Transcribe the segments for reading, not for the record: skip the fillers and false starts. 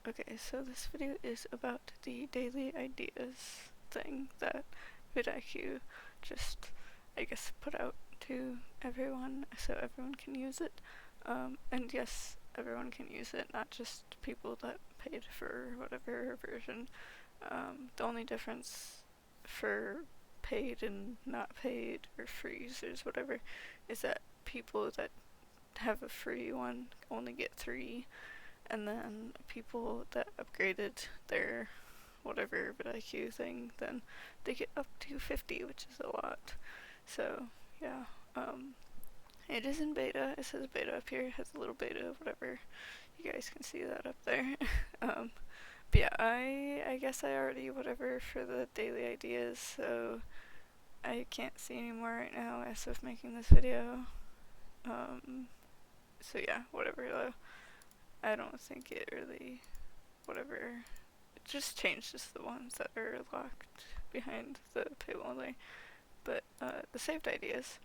Okay, so this video is about the daily ideas thing that VidIQ just, I guess, put out to everyone so everyone can use it. And yes, everyone can use it, not just people that paid for whatever version. The only difference for paid and not paid, or free users, whatever, is that people that have a free one only get 3, and then people that upgraded their whatever VidIQ thing, then they get up to 50, which is a lot. So yeah, it is in beta. It says beta up here. It has a little beta, whatever. You guys can see that up there. But yeah, I guess I already whatever for the daily ideas, so I can't see anymore right now as of making this video. So yeah, whatever though. I don't think it really whatever. It just changes the ones that are locked behind the paywall there. But the saved ideas.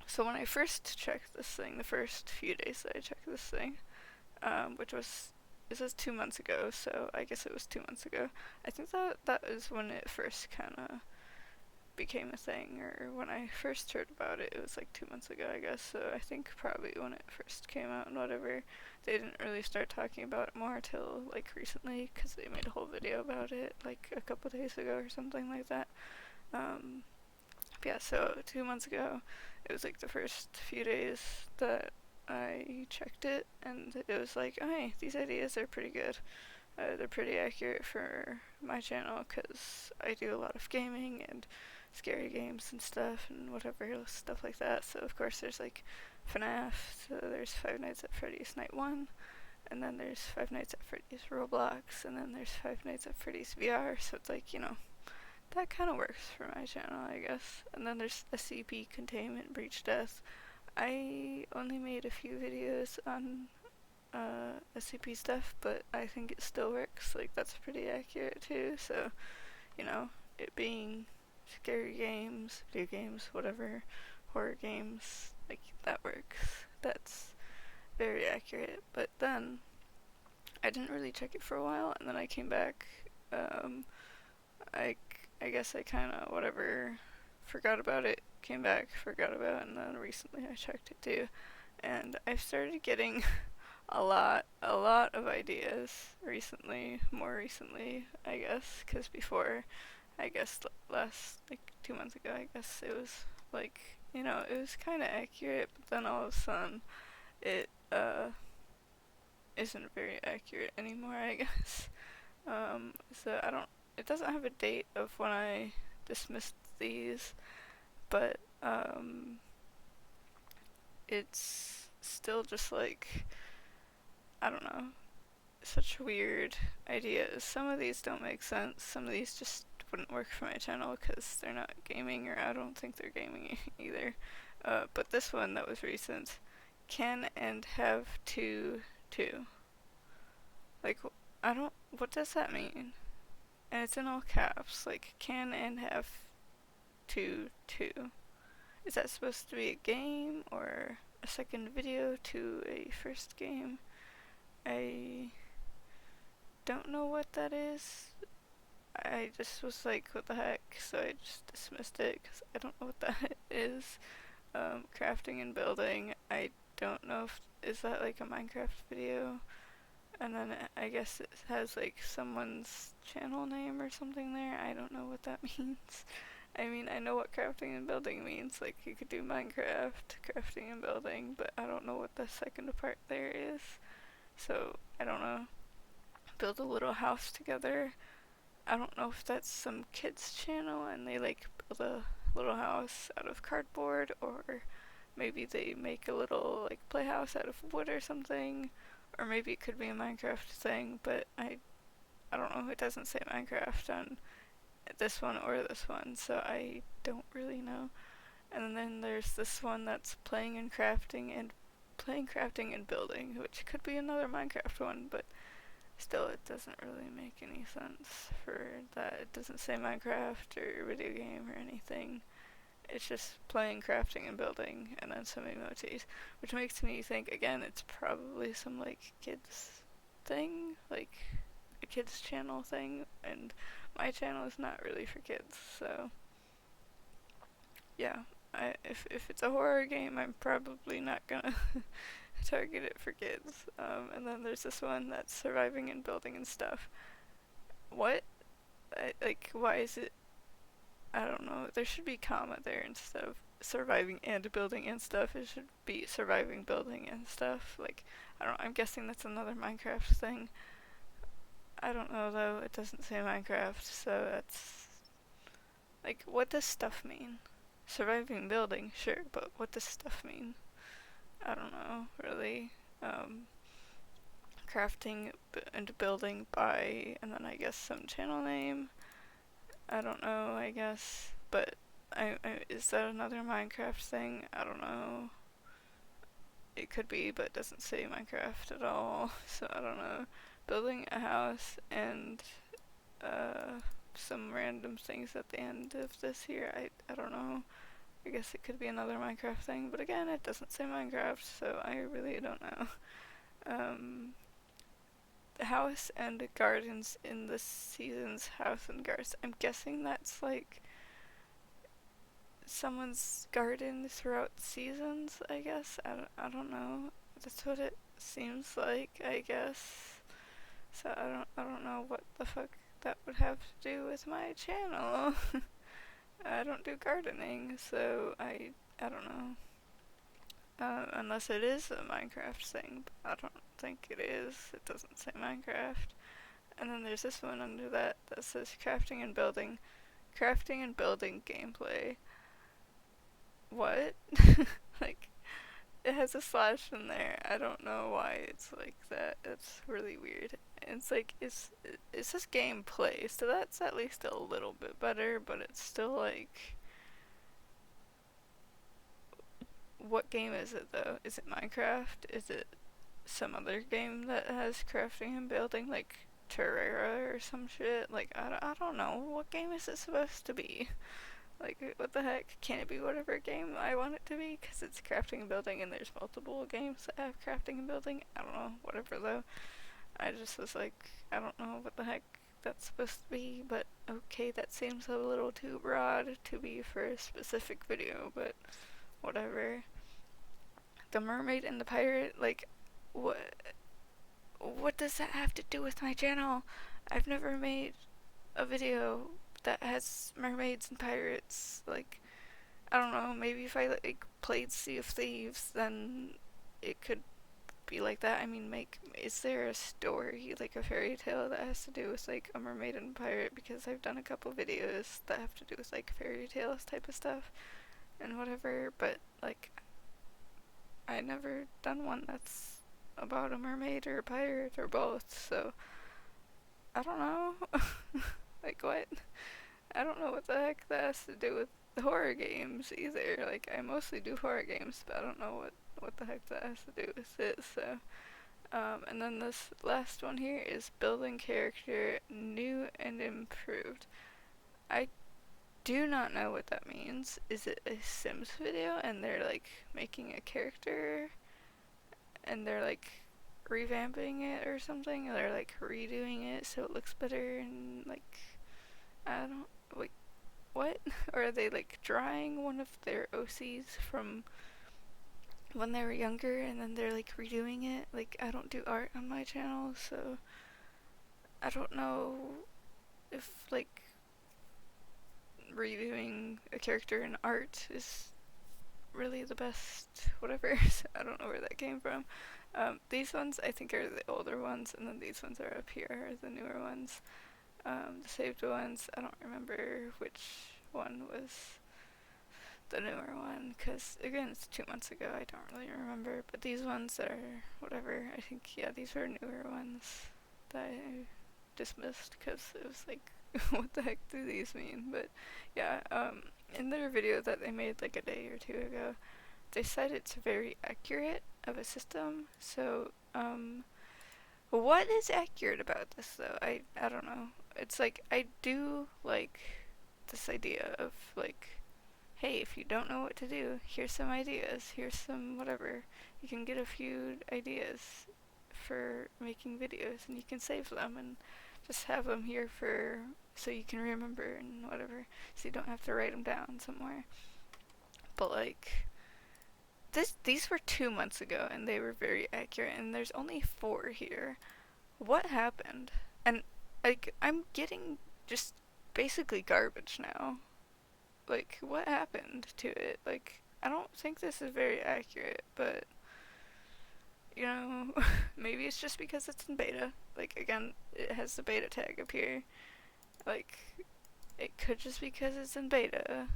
So when I first checked this thing, the first few days that I checked this thing, which was, it says 2 months ago, so I guess it was 2 months ago. I think that is when it first kind of became a thing, or when I first heard about it, it was like 2 months ago, I guess. So I think probably when it first came out and whatever, they didn't really start talking about it more till like recently, because they made a whole video about it like a couple days ago or something like that. Yeah, so 2 months ago, it was like the first few days that I checked it, and it was like, oh, hey, these ideas are pretty good. They're pretty accurate for my channel because I do a lot of gaming and scary games and stuff and whatever stuff like that. So of course there's like FNAF, so there's Five Nights at Freddy's Night 1, and then there's Five Nights at Freddy's Roblox, and then there's Five Nights at Freddy's VR, so it's like, that kind of works for my channel, I guess. And then there's SCP Containment Breach Death. I only made a few videos on SCP stuff, but I think it still works. Like, that's pretty accurate too. So, it being scary games, video games, whatever, horror games, like, that works. That's very accurate. But then I didn't really check it for a while, and then I came back. I I guess I kind of whatever forgot about it, came back, forgot about it, and then recently I checked it too, and I've started getting a lot of ideas recently, more recently, I guess, because before, I guess last, like 2 months ago, I guess it was like, it was kind of accurate, but then all of a sudden, it, isn't very accurate anymore, I guess. So I don't, it doesn't have a date of when I dismissed these, but, it's still just like, I don't know, such weird ideas. Some of these don't make sense. Some of these just wouldn't work for my channel because they're not gaming, or I don't think they're gaming either. But this one that was recent, can and have two. Like, I don't, what does that mean? And it's in all caps, like, can and have two. Is that supposed to be a game or a second video to a first game? I don't know what that is. I just was like, what the heck? So I just dismissed it because I don't know what that is. Crafting and building, I don't know if, is that like a Minecraft video? And then I guess it has like someone's channel name or something there. I don't know what that means. I mean, I know what crafting and building means. Like, you could do Minecraft, crafting and building, but I don't know what the second part there is. So, I don't know. Build a little house together. I don't know if that's some kid's channel and they like build a little house out of cardboard, or maybe they make a little like playhouse out of wood or something, or maybe it could be a Minecraft thing, but I don't know. It doesn't say Minecraft on this one or this one, so I don't really know. And then there's this one that's playing crafting and building, which could be another Minecraft one, but still, it doesn't really make any sense for that. It doesn't say Minecraft or video game or anything. It's just playing, crafting, and building, and then some emojis, which makes me think, again, it's probably some, like, kids thing. Like, kids channel thing, and my channel is not really for kids, so yeah. If it's a horror game, I'm probably not gonna target it for kids. And then there's this one that's surviving and building and stuff. What? Like, why is it? I don't know. There should be comma there instead of surviving and building and stuff. It should be surviving, building, and stuff. Like, I don't know. I'm guessing that's another Minecraft thing. I don't know though. It doesn't say Minecraft, so that's like, what does stuff mean? Surviving, building, sure, but what does stuff mean? I don't know, really. Crafting and building by, and then I guess some channel name. I don't know, I guess. But is that another Minecraft thing? I don't know. It could be, but it doesn't say Minecraft at all, so I don't know. Building a house and some random things at the end of this here. I don't know. I guess it could be another Minecraft thing, but again, it doesn't say Minecraft, so I really don't know. The house and gardens in the season's house and gardens. I'm guessing that's like someone's garden throughout seasons, I guess. I don't know. That's what it seems like, I guess. So I don't know what the fuck that would have to do with my channel. I don't do gardening, so I don't know. Unless it is a Minecraft thing, but I don't think it is. It doesn't say Minecraft. And then there's this one under that that says crafting and building. Crafting and building gameplay. What? Like, it has a slash in there. I don't know why it's like that. It's really weird. It's like, it's this gameplay, so that's at least a little bit better, but it's still like, what game is it though? Is it Minecraft? Is it some other game that has crafting and building, like Terraria or some shit? Like, I don't know. What game is it supposed to be? Like, what the heck? Can it be whatever game I want it to be? Because it's crafting and building, and there's multiple games that have crafting and building. I don't know. Whatever, though. I just was like, I don't know what the heck that's supposed to be, but okay, that seems a little too broad to be for a specific video, but whatever. The mermaid and the pirate, like, what does that have to do with my channel? I've never made a video that has mermaids and pirates. Like, I don't know, maybe if I like played Sea of Thieves, then it could be like that. I mean, is there a story, like a fairy tale that has to do with like a mermaid and a pirate? Because I've done a couple videos that have to do with like fairy tales type of stuff and whatever, but like, I never done one that's about a mermaid or a pirate or both, so I don't know. Like, what? I don't know what the heck that has to do with horror games either. Like, I mostly do horror games, but I don't know what the heck that has to do with it, so. And then this last one here is building character new and improved. I do not know what that means. Is it a Sims video and they're like making a character and they're like revamping it or something? Or they're like redoing it so it looks better and like, I don't, wait, what? Or are they like drawing one of their OCs from when they were younger and then they're like redoing it? Like, I don't do art on my channel, so I don't know if like redoing a character in art is really the best whatever. So I don't know where that came from. These ones I think are the older ones, and then these ones are up here are the newer ones. The saved ones, I don't remember which one was the newer one, because again, it's 2 months ago, I don't really remember, but these ones are whatever. I think, yeah, these were newer ones that I dismissed because it was like, what the heck do these mean? But yeah, in their video that they made like a day or two ago, they said it's very accurate of a system. So what is accurate about this though? I don't know. It's like, I do like this idea of like, hey, if you don't know what to do, here's some ideas, here's some whatever. You can get a few ideas for making videos, and you can save them and just have them here for so you can remember and whatever, so you don't have to write them down somewhere. But like these were 2 months ago and they were very accurate, and there's only 4 here. What happened? And like I'm getting just basically garbage now. Like what happened to it? Like I don't think this is very accurate, but you know, maybe it's just because it's in beta. Like again, it has the beta tag up here. Like it could just be because it's in beta,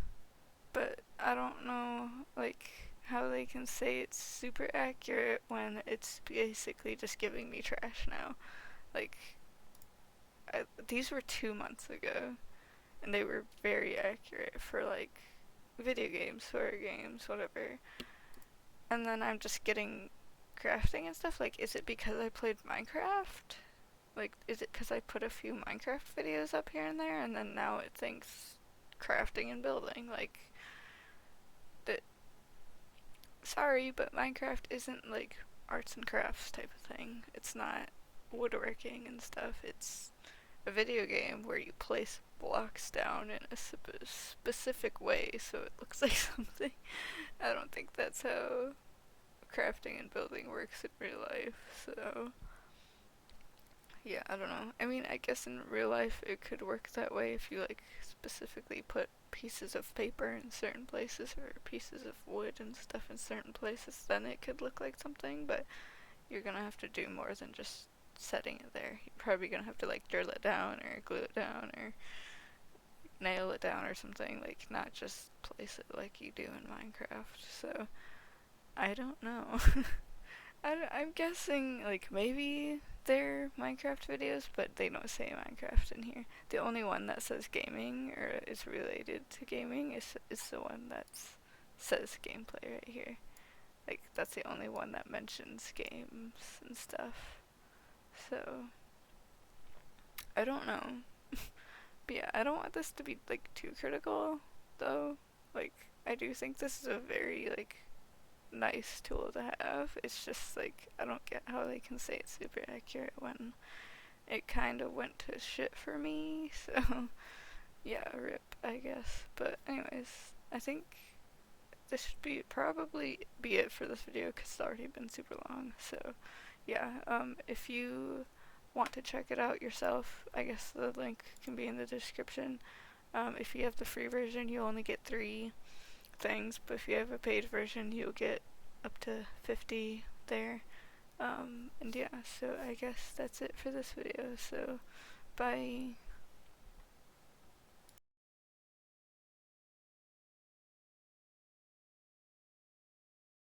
but I don't know like how they can say it's super accurate when it's basically just giving me trash now. Like these were 2 months ago, and they were very accurate for like video games, horror games, whatever. And then I'm just getting crafting and stuff. Like, is it because I played Minecraft? Like, is it because I put a few Minecraft videos up here and there, and then now it thinks crafting and building? Like, that. Sorry, but Minecraft isn't like arts and crafts type of thing. It's not woodworking and stuff. It's a video game where you place blocks down in a specific way so it looks like something. I don't think that's how crafting and building works in real life, so yeah, I don't know. I mean, I guess in real life it could work that way if you like specifically put pieces of paper in certain places or pieces of wood and stuff in certain places, then it could look like something, but you're gonna have to do more than just setting it there. You're probably gonna have to like drill it down or glue it down or nail it down or something, like not just place it like you do in Minecraft. So I don't know. I'm guessing like maybe they're Minecraft videos, but they don't say Minecraft in here. The only one that says gaming or is related to gaming is the one that says gameplay right here. Like that's the only one that mentions games and stuff. So I don't know. But yeah, I don't want this to be like too critical though. Like I do think this is a very like nice tool to have. It's just like I don't get how they can say it's super accurate when it kind of went to shit for me. So yeah, rip, I guess. But anyways, I think this should be probably be it for this video because it's already been super long. So yeah, if you want to check it out yourself, I guess the link can be in the description. If you have the free version, you only get 3 things, but if you have a paid version, you'll get up to 50 there. And yeah, so I guess that's it for this video. So bye.